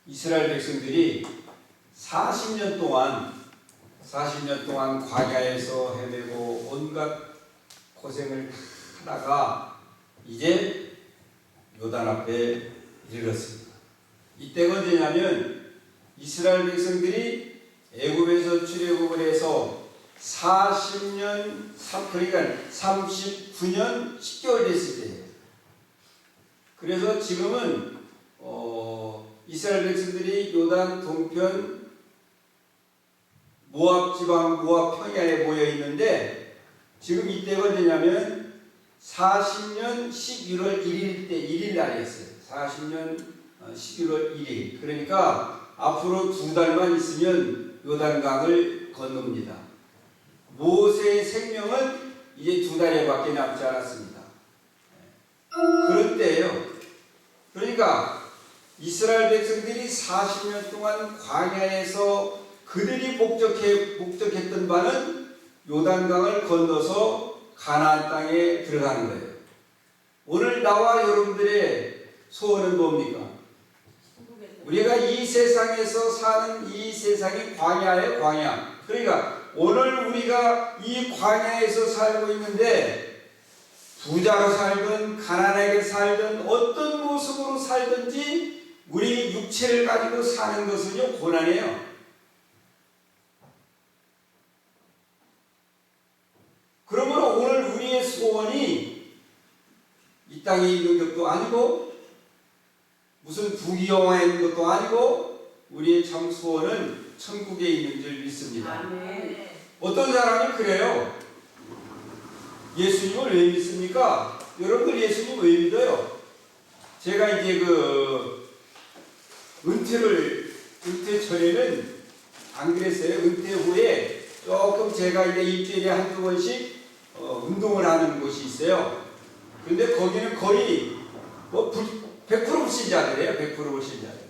이스라엘 백성들이 40년 동안 광야에서 헤매고 온갖 고생을 하다가 이제 요단 앞에 이르렀습니다. 이때가 언제냐면 이스라엘 백성들이 애굽에서 출애굽을 해서 40년, 그러니까 39년 10개월 됐을 때예요. 그래서 지금은 이스라엘 백성들이 요단 동편 모압 지방, 모압 평야에 모여 있는데 지금 이때가 언제냐면 40년 11월 1일 때 1일 날이었어요. 40년 11월 1일. 그러니까 앞으로 2달만 있으면 요단강을 건넙니다. 모세의 생명은 이제 2달에밖에 남지 않았습니다. 그런 때예요. 그러니까 이스라엘 백성들이 40년 동안 광야에서 그들이 목적했던 바는 요단강을 건너서 가나안 땅에 들어가는 거예요. 오늘 나와 여러분들의 소원은 뭡니까? 우리가 이 세상에서 사는 이 세상이 광야예요, 광야. 그러니까 오늘 우리가 이 광야에서 살고 있는데 부자로 살든 가난하게 살든 어떤 모습으로 살든지 우리 육체를 가지고 사는 것은요 고난이에요. 그러므로 오늘 우리의 소원이 이 땅에 있는 것도 아니고 무슨 부귀영화에 있는 것도 아니고 우리의 참 소원은 천국에 있는 줄 믿습니다. 아멘. 어떤 사람이 그래요. 예수님을 왜 믿습니까? 여러분들 예수님 왜 믿어요? 제가 이제 은퇴 전에는 안 그랬어요. 은퇴 후에 조금 제가 이제 일주일에 한두 번씩 운동을 하는 곳이 있어요. 근데 거기는 거의 100% 불신자들이에요. 100% 불신자들.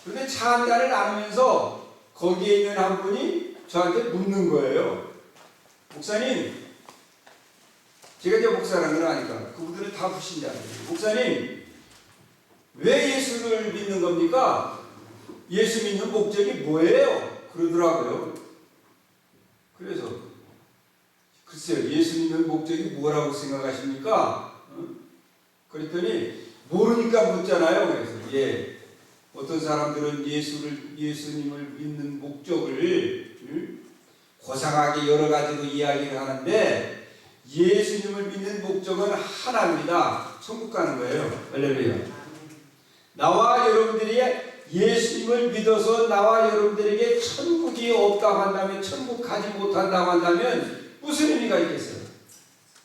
근데 차 한 잔을 나누면서 거기에 있는 한 분이 저한테 묻는 거예요. 목사님, 제가 이제 목사라는 걸 아니까 그분들은 다 불신자들이에요. 목사님, 왜 예수를 믿는 겁니까? 예수 믿는 목적이 뭐예요? 그러더라고요. 그래서 글쎄요, 예수 믿는 목적이 뭐라고 생각하십니까? 그랬더니 모르니까 묻잖아요. 그래서 어떤 사람들은 예수님을 믿는 목적을 고상하게 여러 가지로 이야기를 하는데 예수님을 믿는 목적은 하나입니다. 천국 가는 거예요. 할렐루야. 나와 여러분들이 예수님을 믿어서 나와 여러분들에게 천국이 없다고 한다면, 천국 가지 못한다고 한다면 무슨 의미가 있겠어요?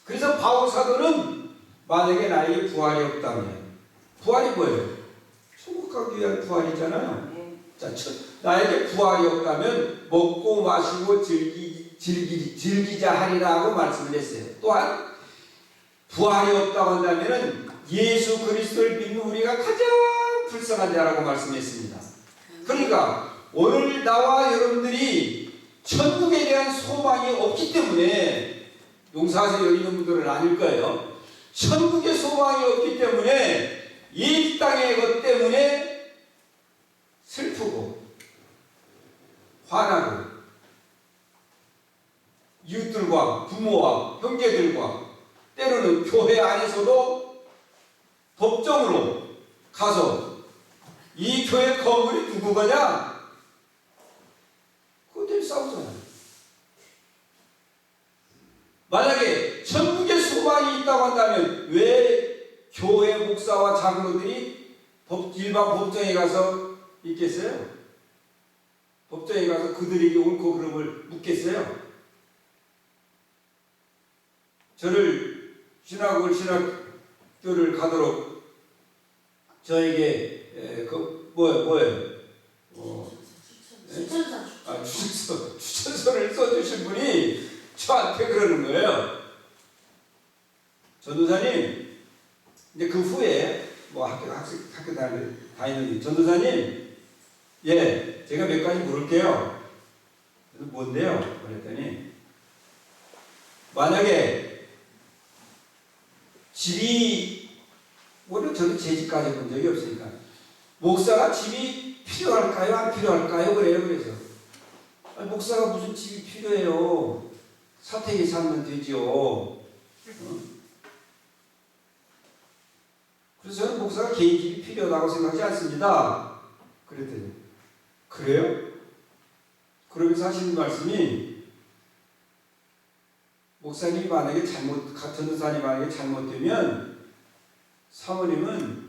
그래서 바울 사도는 만약에 나에게 부활이 없다면, 부활이 뭐예요? 천국 가기 위한 부활이잖아요. 자, 나에게 부활이 없다면 먹고 마시고 즐기자 하리라 하고 말씀을 했어요. 또한 부활이 없다고 한다면 예수 그리스도를 믿는 우리가 가장 불쌍한 자라고 말씀했습니다. 그러니까 오늘 나와 여러분들이 천국에 대한 소망이 없기 때문에, 용사에서 여기 있는 분들은 아닐 거예요. 천국의 소망이 없기 때문에 이 땅의 것 때문에 슬프고 화나고 이웃들과 부모와 형제들과 때로는 교회 안에서도 법정으로 가서 이 교회 건물이 누구 거냐? 그것들이 싸우잖아요. 만약에 천국의 소망이 있다고 한다면 왜 교회 목사와 장로들이 일반 법정에 가서 있겠어요? 법정에 가서 그들에게 옳고 그름을 묻겠어요? 저를 신학교를 가도록 저에게 뭐예요? 추천서를 써주신 분이 저한테 그러는 거예요. 전도사님, 이제 그 후에 학교 다니는 전도사님, 제가 몇 가지 물을게요. 그래서 뭔데요? 그랬더니 만약에 집이, 저는 제 집 가져본 적이 없으니까 목사가 집이 필요할까요? 안 필요할까요? 그래요. 그래서 아니, 목사가 무슨 집이 필요해요? 사택에 살면 되지요. 그래서 저는 목사가 개인 집이 필요하다고 생각하지 않습니다. 그랬더니 그래요? 그러면서 하시는 말씀이 목사님이 만약에 전도사님 만약에 잘못되면 사모님은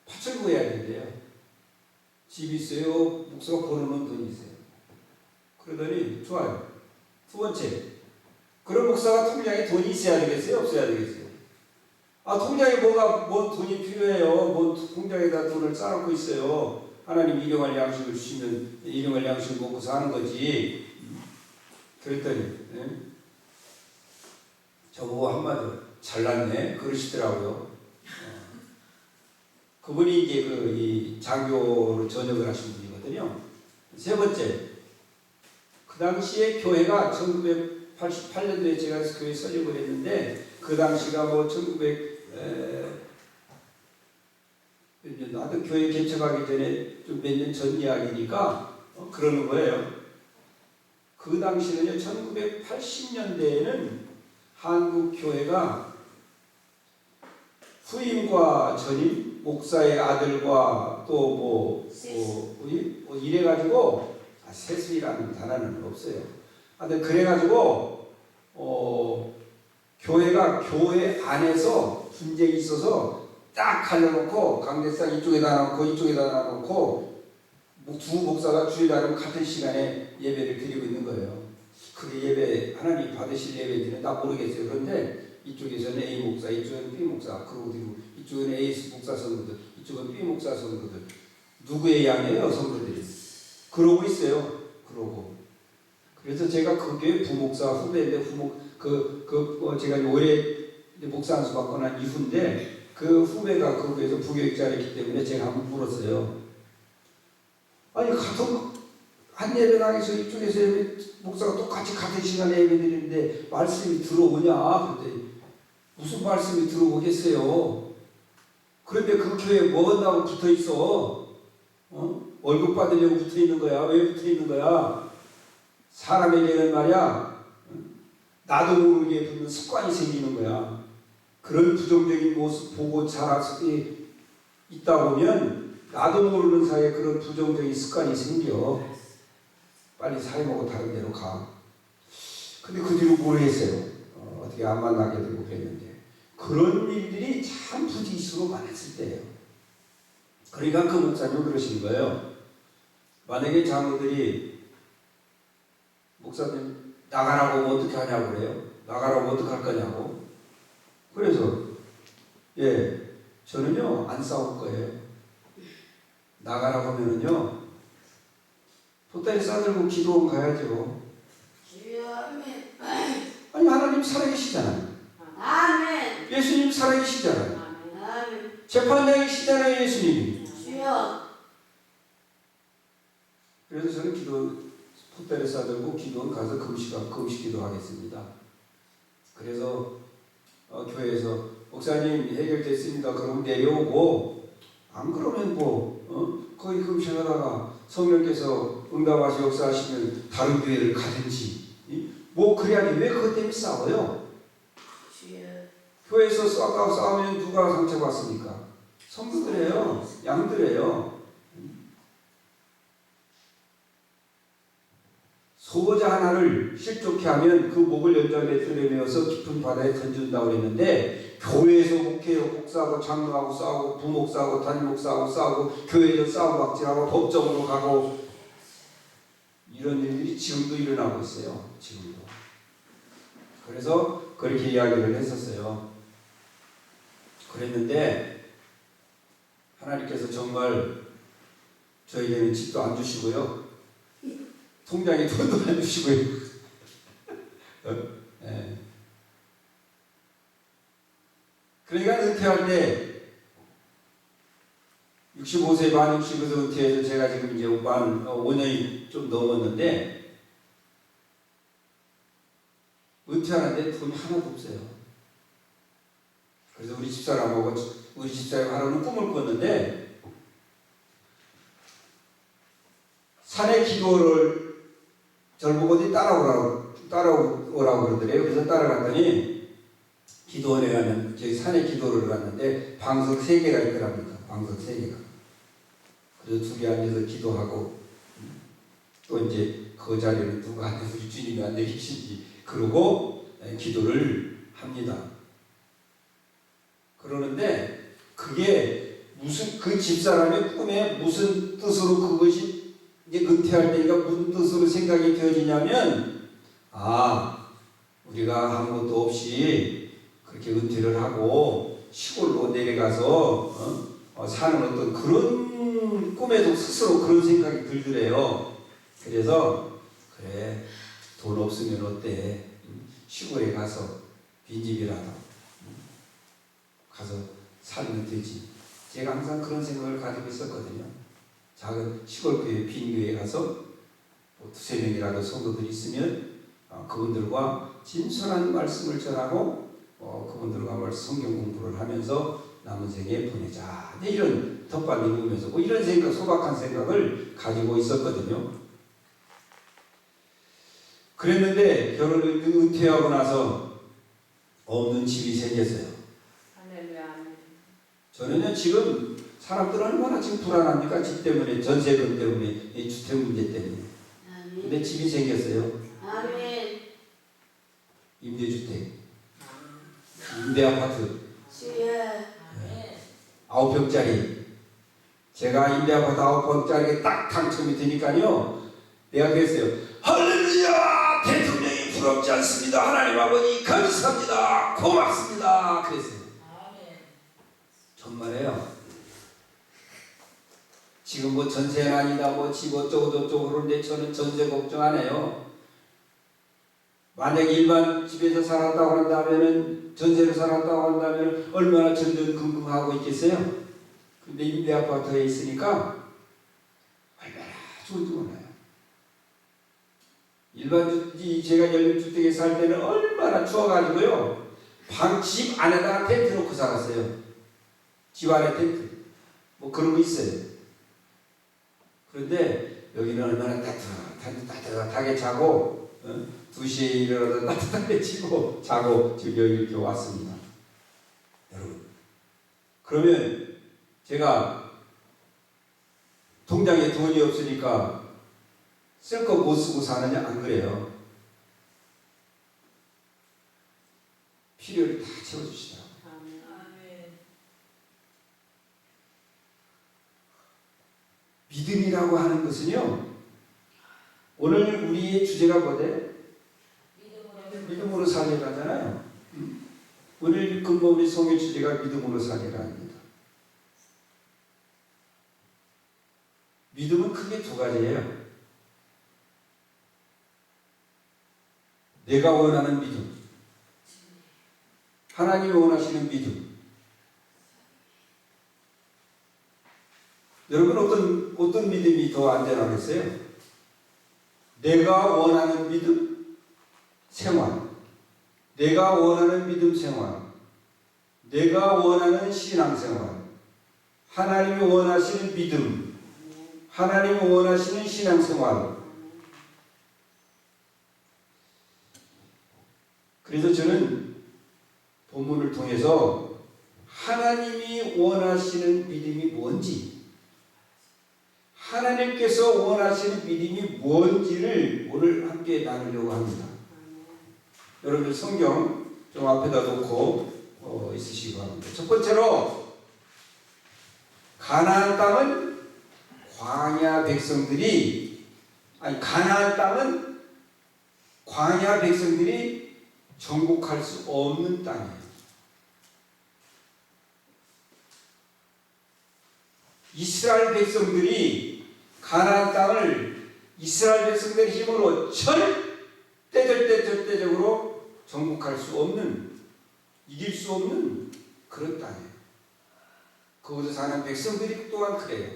팥을 구해야 된대요. 집이 있어요. 목사가 벌어놓은 돈이 있어요. 그러더니 좋아요. 두 번째, 그런 목사가 통장에 돈이 있어야 되겠어요? 없어야 되겠어요? 아, 통장에 뭔 돈이 필요해요. 뭔 통장에다 돈을 쌓아놓고 있어요. 하나님 일용할 양식을 주시면 일용할 양식을 먹고 사는 거지. 그랬더니 저보고 한마디로 잘났네 그러시더라고요. 그분이 이제 이 장교로 전역을 하신 분이거든요. 세 번째, 그 당시에 교회가 1988년도에 제가 교회 설립을 했는데 그 당시가 뭐 1900 나도 교회 개척하기 전에 좀 몇 년 전 이야기니까 그러는 거예요. 그 당시는요, 1980년대에는 한국 교회가 후임과 전임, 목사의 아들과 또 이래가지고 세수이라는 단어는 없어요. 하여튼 그래가지고 교회가 교회 안에서 분쟁이 있어서 딱 갈려놓고 강대상 이쪽에다 놓고 이쪽에다 놓고 두 목사가 주일날은 같은 시간에 예배를 드리고 있는 거예요. 그게 예배 하나님 받으실 예배들은 나 모르겠어요. 그런데 이쪽에서는 A 목사, 이쪽에는 B 목사, 그리고 이쪽에는 A 목사 성도들, 이쪽은 B 목사 성도들. 누구의 양이에요, 성도들이? 그러고 있어요. 그러고. 그래서 제가 그 교회 부목사 후배인데 제가 올해 목사 안수 받고 난 이후인데 그 후배가 그 교회에서 부교육자였기 때문에 제가 한번 물었어요. 아니 같은 한 예배당에서 이쪽에서 목사가 똑같이 같은 시간에 예배 드리는데 말씀이 들어오냐? 그랬더니 무슨 말씀이 들어오겠어요? 그런데 그 교회에 뭐 한다고 붙어 있어? 월급 받으려고 붙어 있는 거야? 왜 붙어 있는 거야? 사람에게는 말이야, 나도 모르게 붙는 습관이 생기는 거야. 그런 부정적인 모습 보고 자라서 있다 보면 나도 모르는 사이에 그런 부정적인 습관이 생겨. 빨리 사회보고 다른 데로 가. 근데 그 뒤로 뭘 했어요? 어떻게 안 만나게 되고 그랬는데 그런 일들이 참 부지수로 많았을 때예요. 그러니까 그 목사님 그러시는 거예요. 만약에 장로들이 목사님 나가라고 어떻게 하냐고 그래요. 나가라고 어떻게 할 거냐고. 그래서 저는요 안 싸울 거예요. 나가라고 하면은요 보따리 싸들고 기도원 가야죠. 아니 하나님 살아계시잖아요. 아멘. 예수님 살아계시잖아요. 아멘. 재판장이시잖아요 예수님이. 주여. 그래서 저는 보따리 싸들고 기도원 가서 금식 기도하겠습니다. 그래서 교회에서 목사님 해결됐습니다. 그럼 내려오고 안 그러면 거기 금식하다가 성령께서 응답하시 역사하시면 다른 교회를 가든지 그래야지 왜 그것 때문에 싸워요? 주여. 교회에서 싸우면 누가 상처받습니까? 성도들이에요. 양들이에요. 소자 하나를 실족해 하면 그 목을 연장에 뚫어내어서 깊은 바다에 던진다고 그랬는데 교회에서 목사하고 장로하고 싸우고 부목사하고 담임목사하고 싸우고 교회에서 싸우고 박질하고 법정으로 가고 이런 일들이 지금도 일어나고 있어요. 지금도. 그래서 그렇게 이야기를 했었어요. 그랬는데 하나님께서 정말 저에게는 집도 안 주시고요. 통장에 돈도 안 주시고요. 네. 그러니까 은퇴할 때 65세 만 60에서 은퇴해서 제가 지금 이제 5년이 좀 넘었는데 은퇴하는데 돈이 하나도 없어요. 그래서 우리 집사람하고 우리 집사람 하루는 꿈을 꿨는데 산의 기도를 저를 보고 어디 따라오라고 그러더래요. 그래서 따라갔더니 기도원에 가면 저기 산에 기도를 갔는데 방석 3개가 있더랍니다. 방석 3개가. 그래서 2개 앉아서 기도하고 또 이제 그 자리는 누가 앉아서 우리 주님이 앉아 계신지 그러고 기도를 합니다. 그러는데 그게 무슨 그 집사람의 꿈에 무슨 뜻으로 그것이 이제 은퇴할 때니까 무슨 뜻으로 생각이 되어지냐면 우리가 아무것도 없이 그렇게 은퇴를 하고 시골로 내려가서 사는 어떤 그런 꿈에도 스스로 그런 생각이 들더래요. 그래서 그래 돈 없으면 어때? 시골에 가서 빈집이라도 가서 살면 되지. 제가 항상 그런 생각을 가지고 있었거든요. 작은 시골 교회, 빈 교회에 가서 2-3명이라도 성도들이 있으면 그분들과 진솔한 말씀을 전하고 그분들과 성경 공부를 하면서 남은 생에 보내자. 이런 텃밭 입으면서 이런 생각, 소박한 생각을 가지고 있었거든요. 그랬는데 결혼을 은퇴하고 나서 없는 집이 생겼어요. 저는요 지금 사람들 얼마나 지금 불안합니까? 집 때문에, 전세금 때문에, 이 주택 문제 때문에. 근데 집이 생겼어요. 아멘. 임대주택, 임대아파트. 주여. 9평짜리. 제가 임대아파트 9평짜리가 딱 당첨이 되니까요. 내가 그랬어요. 할렐루야! 대통령이 부럽지 않습니다. 하나님 아버지 감사합니다. 고맙습니다. 그랬어요. 정말이에요. 지금 전세는 아니다, 집 어쩌고 저쩌고 그러는데 저는 전세 걱정 안 해요. 만약에 일반 집에서 살았다고 한다면은, 전세로 살았다고 한다면 얼마나 전전긍긍하고 있겠어요? 근데 임대아파트에 있으니까 얼마나 좋은지 몰라요. 제가 연립주택에 살 때는 얼마나 추워가지고요. 집 안에다가 텐트 놓고 살았어요. 집 안에 텐트. 그런 거 있어요. 그런데 여기는 얼마나 따뜻하게 자고, 2시에 일어나서 따뜻하게 치고 자고 지금 여기 이렇게 왔습니다. 여러분. 그러면 제가 통장에 돈이 없으니까 쓸 거 못 쓰고 사느냐? 안 그래요. 필요를 다 채워주시더라고요. 믿음이라고 하는 것은요, 오늘 우리의 주제가 뭐대? 믿음으로 살리라잖아요. 오늘 근본 우리 성의 주제가 믿음으로 살리라입니다. 믿음은 크게 2가지예요. 내가 원하는 믿음, 하나님이 원하시는 믿음. 여러분 어떤 믿음이 더 안전하겠어요? 내가 원하는 믿음 생활, 내가 원하는 믿음 생활, 내가 원하는 신앙 생활, 하나님이 원하시는 믿음, 하나님이 원하시는 신앙 생활. 그래서 저는 본문을 통해서 하나님이 원하시는 믿음이 뭔지, 하나님께서 원하시는 믿음이 뭔지를 오늘 함께 나누려고 합니다. 여러분들 성경 좀 앞에다 놓고 있으시기 바랍니다. 첫 번째로, 가나안 땅은 광야 백성들이 정복할 수 없는 땅이에요. 이스라엘 백성들이 가나안 땅을 이스라엘 백성들의 힘으로 절대적으로 정복할 수 없는, 이길 수 없는 그런 땅이에요. 거기서 사는 백성들이 또한 그래요.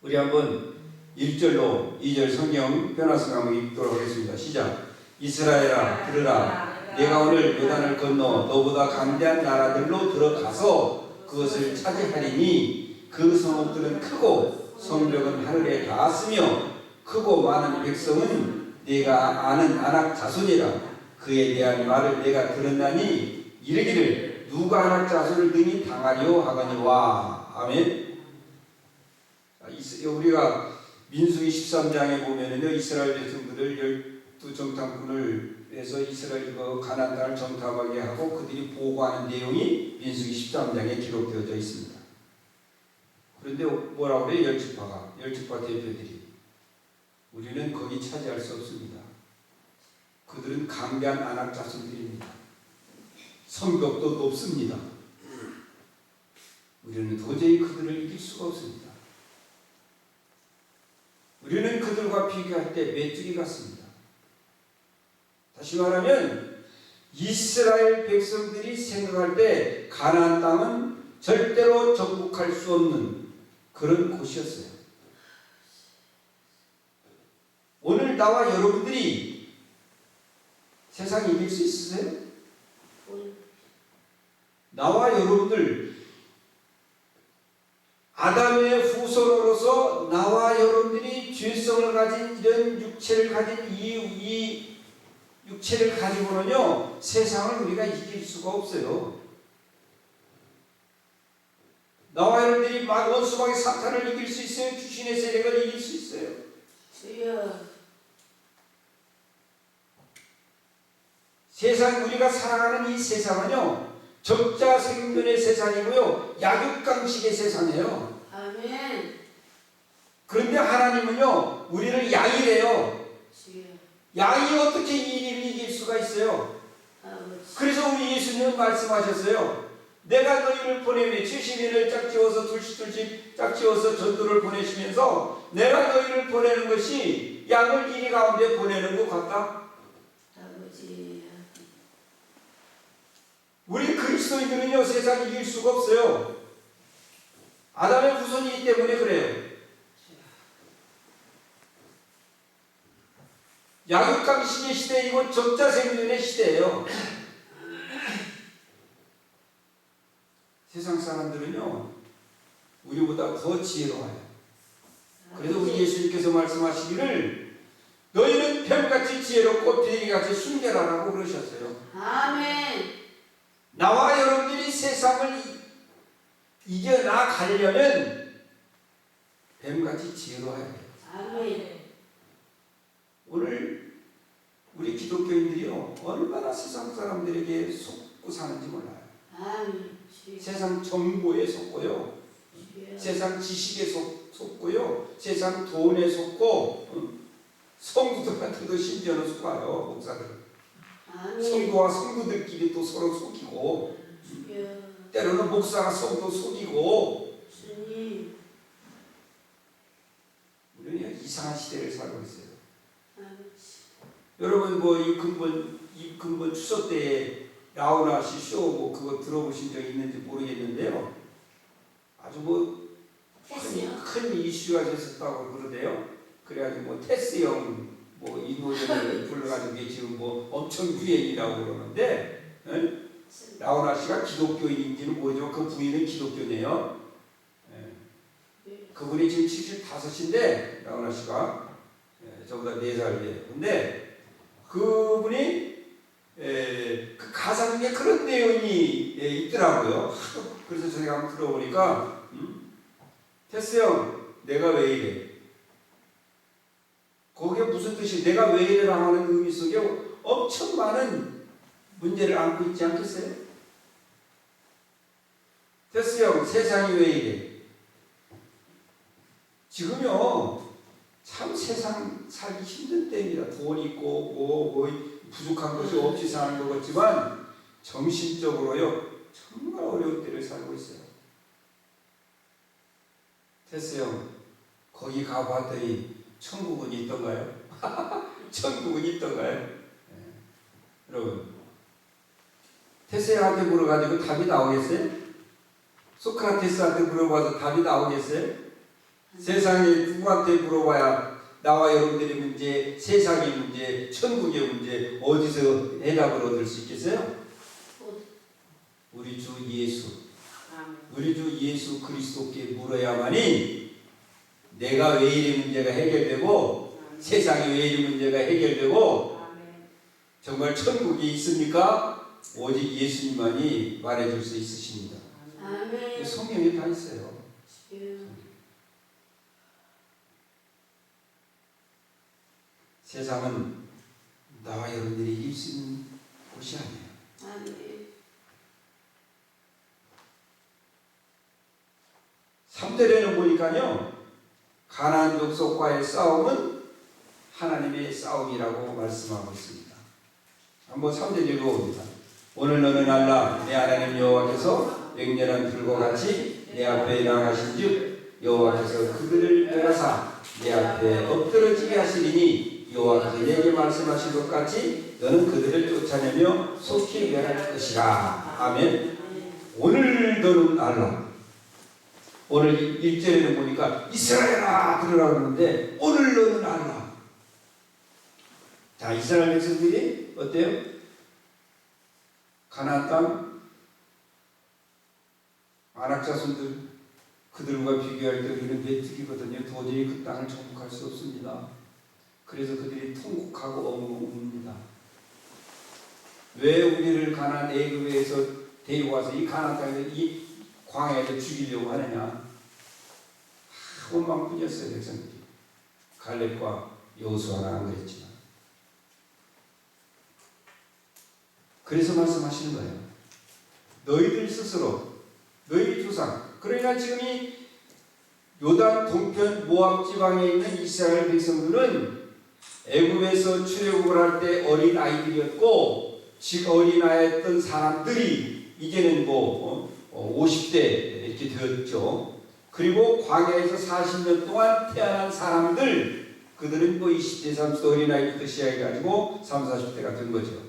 우리 한번 1절로 2절 성경 변화성 한번 읽도록 하겠습니다. 시작. 이스라엘아 들으라. 내가 오늘 요단을 건너 너보다 강대한 나라들로 들어가서 그것을 차지하리니 그 성읍들은 크고 성벽은 하늘에 닿았으며 크고 많은 백성은 내가 아는 안악 자손이라. 그에 대한 말을 내가 들었나니 이르기를 누가 안악 자손을 등이 당하리요 하거니와. 아멘. 우리가 민수기 13장에 보면은요, 이스라엘 백성들을 12정탐꾼을 해서 이스라엘 가나안 땅을 정탐하게 하고 그들이 보고하는 내용이 민수기 13장에 기록되어져 있습니다. 그런데 뭐라고 그래요? 열지파 대표들이 우리는 거기 차지할 수 없습니다. 그들은 강대한 안악 자손들입니다. 성벽도 높습니다. 우리는 도저히 그들을 이길 수가 없습니다. 우리는 그들과 비교할 때 메뚜기 같습니다. 다시 말하면 이스라엘 백성들이 생각할 때 가나안 땅은 절대로 정복할 수 없는 그런 곳이었어요. 오늘 나와 여러분들이 세상 이길 수 있으세요? 나와 여러분들 아담의 후손으로서 나와 여러분들이 죄성을 가진 이런 육체를 가진 이 육체를 가지고는요 세상을 우리가 이길 수가 없어요. 나와 여러분들이 원수막의 사탄을 이길 수 있어요? 귀신의 세력을 이길 수 있어요? 세상 우리가 살아가는 이 세상은요 적자생존의 세상이고요 약육강식의 세상이에요. 아멘. 그런데 하나님은요 우리를 양이래요. 양이 어떻게 이를 이길 수가 있어요? 그래서 우리 예수님은 말씀하셨어요. 내가 너희를 보내며 70인을 짝지어서 둘씩 짝지어서 전도를 보내시면서 내가 너희를 보내는 것이 양을 이리 가운데 보내는 것 같다. 우리 그리스도인들은요 세상 이길 수가 없어요. 아담의 후손이기 때문에 그래요. 약육강식의 시대이고 적자생존의 시대예요. 세상 사람들은요 우리보다 더 지혜로워요. 그래서 우리 예수님께서 말씀하시기를 너희는 뱀같이 지혜롭고 비둘기같이 순결하라고 그러셨어요. 아멘. 나와 여러분들이 세상을 이겨나가려면 뱀같이 지혜로워야 해요. 아멘. 오늘 우리 기독교인들이요 얼마나 세상 사람들에게 속고 사는지 몰라요. 아멘. 세상 정보에 속고요, 세상 지식에 속고요, 세상 돈에 속고 성도들한테도 심지어는 속아요. 목사들 성도와 성도들끼리 또 서로 속이고 때로는 목사가 성도 속이고 우리는 이상한 시대를 살고 있어요. 여러분 뭐 이 근본 추석 때에 라우라 씨 쇼 뭐 그거 들어보신 적 있는지 모르겠는데요. 아주 뭐 큰 이슈가 됐었다고 그러대요. 그래가지고 뭐 테스 형 뭐 이 노래를 불러가지고 이게 지금 뭐 엄청 유행이라고 그러는데 라우라 씨가 기독교인인지는 모르지만 그 부인은 기독교네요. 그분이 지금 75인데 라우라 씨가 저보다 4살이에요. 근데 그분이 그 가사 중에 그런 내용이 있더라고요. 그래서 제가 한번 들어보니까 테스 형 내가 왜 이래? 거기에 무슨 뜻이 내가 왜 이래라 하는 의미 속에 엄청 많은 문제를 안고 있지 않겠어요? 테스 형 세상이 왜 이래? 지금요 참 세상 살기 힘든 때입니다. 돈 있고 뭐 부족한 것이 없이 사는 것 같지만 정신적으로요 정말 어려운 때를 살고 있어요. 테스 형 거기 가봤더니 천국은 있던가요? 천국은 있던가요? 네. 여러분 테스한테 물어가지고 답이 나오겠어요? 소크라테스한테 물어봐서 답이 나오겠어요? 세상에 누구한테 물어봐야 나와 여러분들의 문제, 세상의 문제, 천국의 문제 어디서 해답을 얻을 수 있겠어요? 우리 주 예수, 우리 주 예수 그리스도께 물어야만이 내가 왜 이리 문제가 해결되고 세상이 왜 이리 문제가 해결되고 정말 천국이 있습니까? 오직 예수님만이 말해줄 수 있으십니다. 아멘. 성경에 다 있어요. 세상은 나와 여러분들이 이길 수 있는 곳이 아니에요. 아멘. 3절에는 보니까요, 가나안 족속과의 싸움은 하나님의 싸움이라고 말씀하고 있습니다. 한번 3절 읽어봅니다. 오늘 너는 알라 내 하나님 여호와께서 맹렬한 불과 같이 내 앞에 나가신즉 여호와께서 그들을 멸하사 내 앞에 엎드러지게 하시리니 여호와께서 내게 말씀하신 것 같이 너는 그들을 쫓아내며 속히 멸할 것이라. 아멘. 오늘 너는 알라. 오늘 1절에는 보니까 이스라엘아 들으라 그러는데 오늘 너는 알라. 자, 이스라엘 백성들이 어때요? 가나안 땅 아낙 자손들 그들과 비교할 때 우리는 메뚜기거든요. 도저히 그 땅을 정복할 수 없습니다. 그래서 그들이 통곡하고 엉엉웁니다. 왜 우리를 가나안 애굽에서 데리고 와서 이 가나안 땅에서 이 광야에서 죽이려고 하느냐? 원망뿐이었어요. 백성들이. 갈렙과 여호수아는 안 그랬지만. 그래서 말씀하시는 거예요. 너희들 스스로 너희 조상, 그러니까 지금 이 요단 동편 모압 지방에 있는 이스라엘 백성들은 애굽에서 출애굽을 할 때 어린 아이들이었고, 즉 어린 아이였던 사람들이 이제는 50대 이렇게 되었죠. 그리고 광야에서 40년 동안 태어난 사람들, 그들은 20대, 30대 어린 아이부터 시작해가지고 30, 40대가 된 거죠.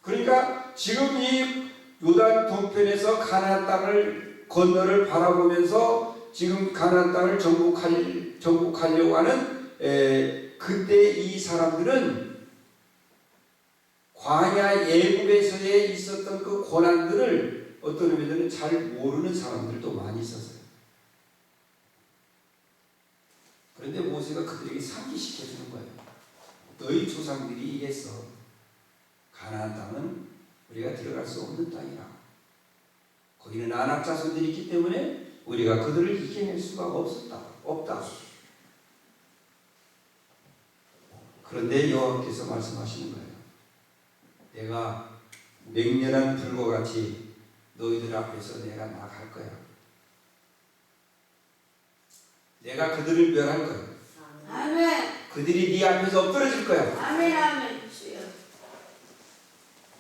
그러니까 지금 이 요단 동편에서 가나안 땅을 건너를 바라보면서 지금 가나안 땅을 정복하려고 하는 그때 이 사람들은 광야 애굽에서의 있었던 그 고난들을 어떤 의미에는 잘 모르는 사람들도 많이 있었어요. 그런데 모세가 그들에게 상기시켜주는 거예요. 너희 조상들이 이랬어. 가나안 땅은 우리가 들어갈 수 없는 땅이라. 거기는 아낙 자손들이 있기 때문에 우리가 그들을 이겨낼 수가 없다. 그런데 여호와께서 말씀하시는 거예요. 내가 맹렬한 불과 같이 너희들 앞에서 내가 나갈 거야. 내가 그들을 멸할 거야. 아멘. 그들이 네 앞에서 엎드러질 거야. 아멘. 아멘.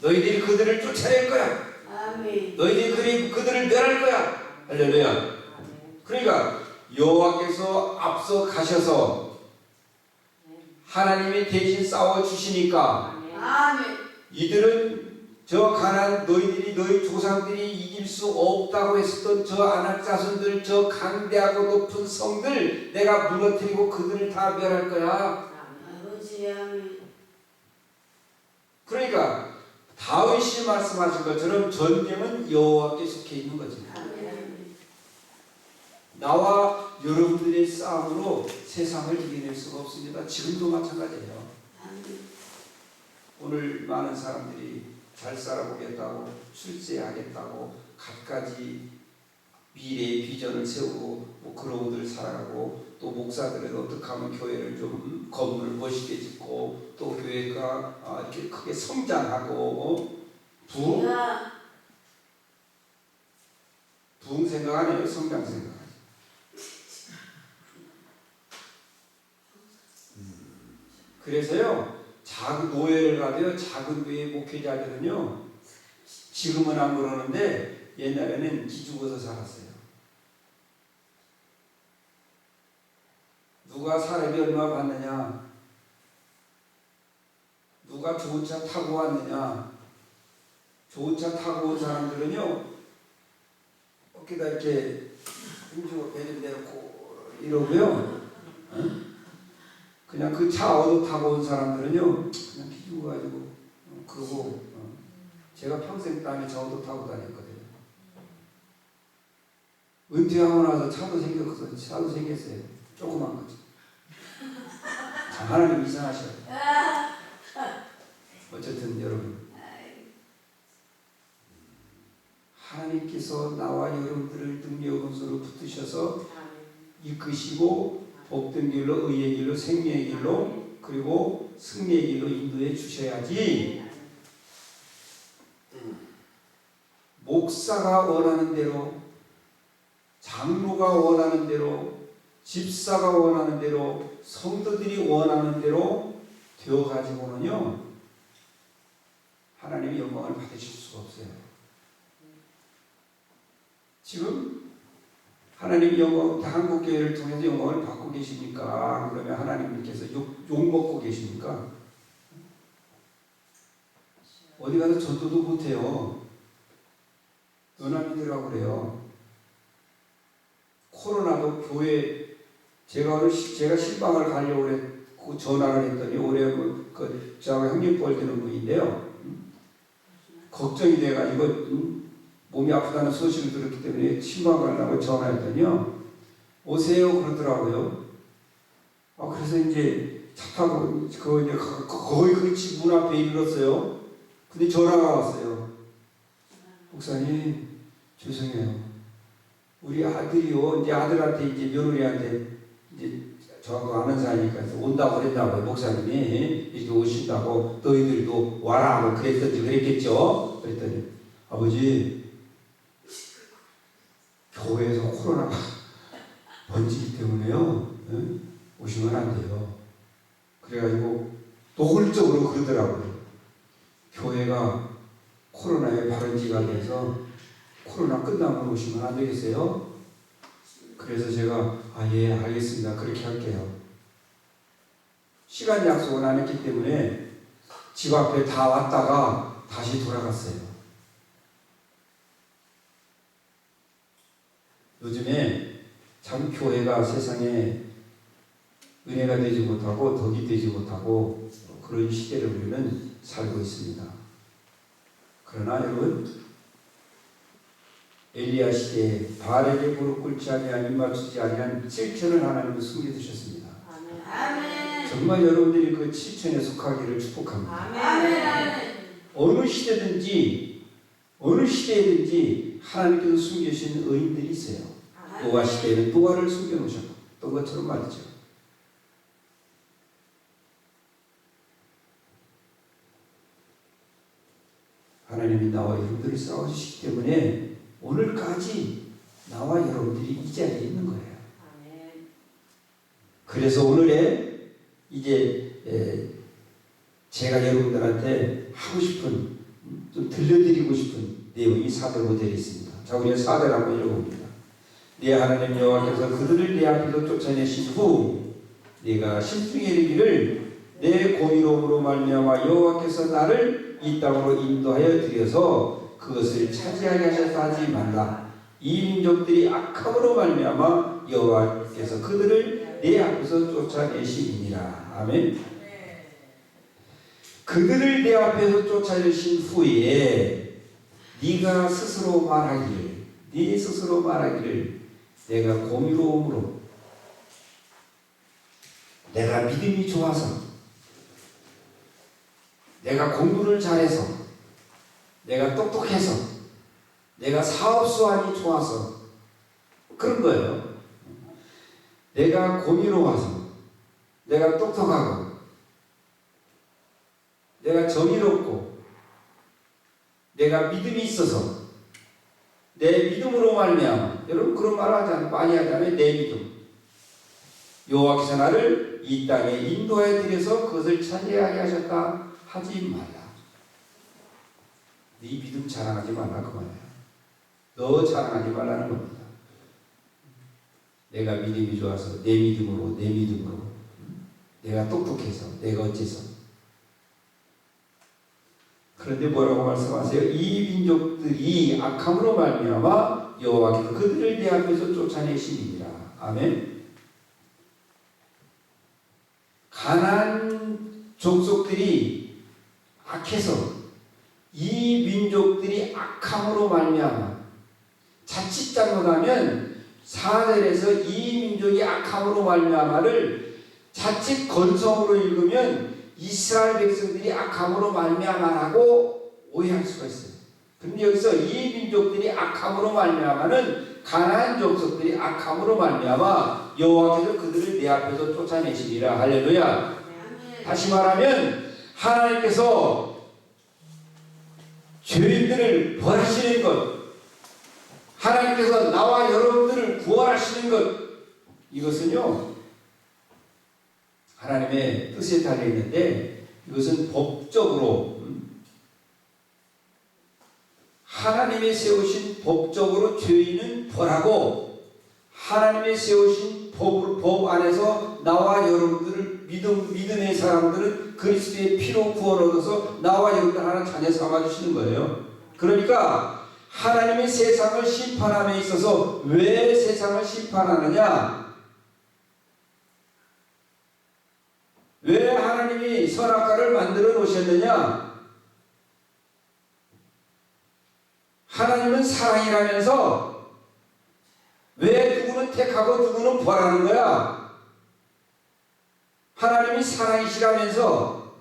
너희들이 그들을 쫓아낼 거야. 아멘. 너희들이 그들을 멸할 거야. 할렐루야. 그러니까 여호와께서 앞서 가셔서 하나님이 대신 싸워 주시니까 아멘. 이들은 저 가나안 너희 조상들이 이길 수 없다고 했었던 저 아낙 자손들, 저 강대하고 높은 성들 내가 무너뜨리고 그들을 다 멸할 거야. 아버지. 아멘. 그러니까 다윗이 말씀하신 것처럼 전쟁은 여호와께 속해 있는 거죠. 아멘. 나와 여러분들의 싸움으로 세상을 이겨낼 수가 없습니다. 지금도 마찬가지예요. 아멘. 오늘 많은 사람들이 잘 살아보겠다고 출세하겠다고 갖가지 미래의 비전을 세우고 그러고들 살아가고, 또 목사들은 어떻게 하면 교회를 좀 건물을 멋있게 짓고 또 교회가 이렇게 크게 성장하고 부흥 생각 안 해요. 성장 생각. 그래서요, 작은 노예를 가도요, 작은 교회 목회자들은요, 지금은 안 그러는데 옛날에는 기죽어서 살았어요. 누가 사례비 얼마 받느냐, 누가 좋은 차 타고 왔느냐. 좋은 차 타고 온 사람들은요, 어깨다 이렇게 힘주고 배를 내놓고 이러고요. 그냥 그 차 얻어 타고 온 사람들은요, 그냥 기죽어가지고 그러고. 제가 평생 땅에 차 얻어 타고 다녔거든요. 은퇴하고 나서 차도 생겼어요. 조그만 거죠. 하나님 이상하셔요. 어쨌든 여러분, 하나님께서 나와 여러분들을 능력 은수로 붙으셔서 이끄시고 복된 길로, 의의 길로, 생명의 길로, 그리고 승리의 길로 인도해 주셔야지 목사가 원하는 대로, 장로가 원하는 대로, 집사가 원하는 대로, 성도들이 원하는 대로 되어가지고는요 하나님의 영광을 받으실 수가 없어요. 지금 하나님 영광, 한국교회를 통해서 영광을 받고 계십니까? 그러면 하나님께서 욕먹고 계십니까? 어디 가서 전도도 못해요. 너나 믿으라고 그래요. 코로나도 교회, 제가 실방을 가려고 그 전화를 했더니 올해 저하고 형님뻘 되는 분인데요. 걱정이 돼가지고 몸이 아프다는 소식을 들었기 때문에 신방 가려고 전화했더니요. 오세요 그러더라고요. 그래서 이제 차 타고 이제 거의 그 집 문 앞에 이르렀어요. 근데 전화가 왔어요. 목사님 죄송해요. 우리 아들이요. 이제 아들한테 이제 며느리한테 이제 저하고 아는 사이니까 온다고 그랬다고요. 목사님이 이렇게 오신다고 너희들도 와라 뭐 그랬겠죠. 그랬더니 아버지 교회에서 코로나가 번지기 때문에요. 오시면 안 돼요. 그래가지고 노골적으로 그러더라고요. 교회가 코로나에 바른 지각해서 코로나 끝나면 오시면 안 되겠어요? 그래서 제가 예 알겠습니다. 그렇게 할게요. 시간 약속은 안 했기 때문에 집 앞에 다 왔다가 다시 돌아갔어요. 요즘에 참 교회가 세상에 은혜가 되지 못하고 덕이 되지 못하고 그런 시대를 우리는 살고 있습니다. 그러나 여러분 엘리야 시대에 바알에게 무릎 꿇지 아니한 입 맞추지 아니한 7천을 하나님은 숨겨두셨습니다. 아멘. 정말 여러분들이 그 7천에 속하기를 축복합니다. 아멘. 어느 시대든지 하나님께서 숨겨주신 의인들이 있어요. 노아 시대에는 노아를 숨겨놓으셨던 것처럼 말이죠. 하나님이 나와 여러분들을 싸워주시기 때문에 오늘까지 나와 여러분들이 이 자리에 있는 거예요. 그래서 오늘의 이제 제가 여러분들한테 하고 싶은, 좀 들려드리고 싶은 내용이 사도모델이 있습니다. 자, 우리가 사도를 한번 읽어봅니다. 네 하나님 여호와께서 그들을 내 앞에서 쫓아내신 후 네가 심중에 이르기를 내 공의로움으로 말미암아 여호와께서 나를 이 땅으로 인도하여 들여서 그것을 차지하게 하셨다 하지 말라. 이 민족들이 악함으로 말미암아 여호와께서 그들을 내 앞에서 쫓아내시니라. 아멘. 그들을 내 앞에서 쫓아내신 후에 네가 스스로 말하기를, 네 스스로 말하기를 내가 공의로움으로, 내가 믿음이 좋아서, 내가 공부를 잘해서, 내가 똑똑해서, 내가 사업수완이 좋아서 그런 거예요. 내가 공의로워서, 내가 똑똑하고, 내가 정의롭고, 내가 믿음이 있어서, 내 믿음으로 말미암아, 여러분 그런 말 많이 하잖아요. 내 믿음. 여호와께서 나를 이 땅에 인도하여 들여서 그것을 차지하게 하셨다 하지 말라. 네 믿음 자랑하지 말라 그 말이야. 너 자랑하지 말라는 겁니다. 내가 믿음이 좋아서 내 믿음으로 내가 똑똑해서 내가 어째서. 그런데 뭐라고 말씀하세요? 이 민족들이 악함으로 말미암아 여호와께서 그들을 내 앞에서 쫓아내시니라. 아멘. 가나안 족속들이 악해서 이 민족들이 악함으로 말미암아 자칫 잘못하면 4절에서 이 민족이 악함으로 말미암아를 자칫 건성으로 읽으면 이스라엘 백성들이 악함으로 말미암아라고 오해할 수가 있어요. 근데 여기서 이 민족들이 악함으로 말미암아는 가나안 족속들이 악함으로 말미암아 여호와께서 그들을 내 앞에서 쫓아내시리라. 할렐루야. 다시 말하면 하나님께서 죄인들을 벌하시는 것, 하나님께서 나와 여러분들을 구원하시는 것, 이것은요 하나님의 뜻에 달려 있는데 이것은 법적으로 하나님이 세우신 법적으로 죄인은 벌하고 하나님이 세우신 법 안에서 나와 여러분들을 믿음의 사람들은 그리스도의 피로 구원 얻어서 나와 여러분들 하나님 자녀 삼아주시는 거예요. 그러니까 하나님이 세상을 심판함에 있어서 왜 세상을 심판하느냐? 왜 하나님이 선악과를 만들어 놓으셨느냐? 하나님은 사랑이라면서 왜 누구는 택하고 누구는 벌하는 거야? 하나님이 사랑이시라면서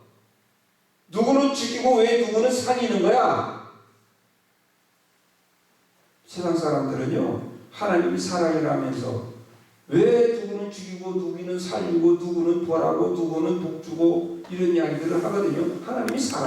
누구는 죽이고 왜 누구는 살리는 거야? 세상 사람들은요 하나님이 사랑이라면서 왜 누구는 죽이고 누구는 살리고 누구는 벌하고 누구는 복 주고 이런 이야기들을 하거든요. 하나님이 사랑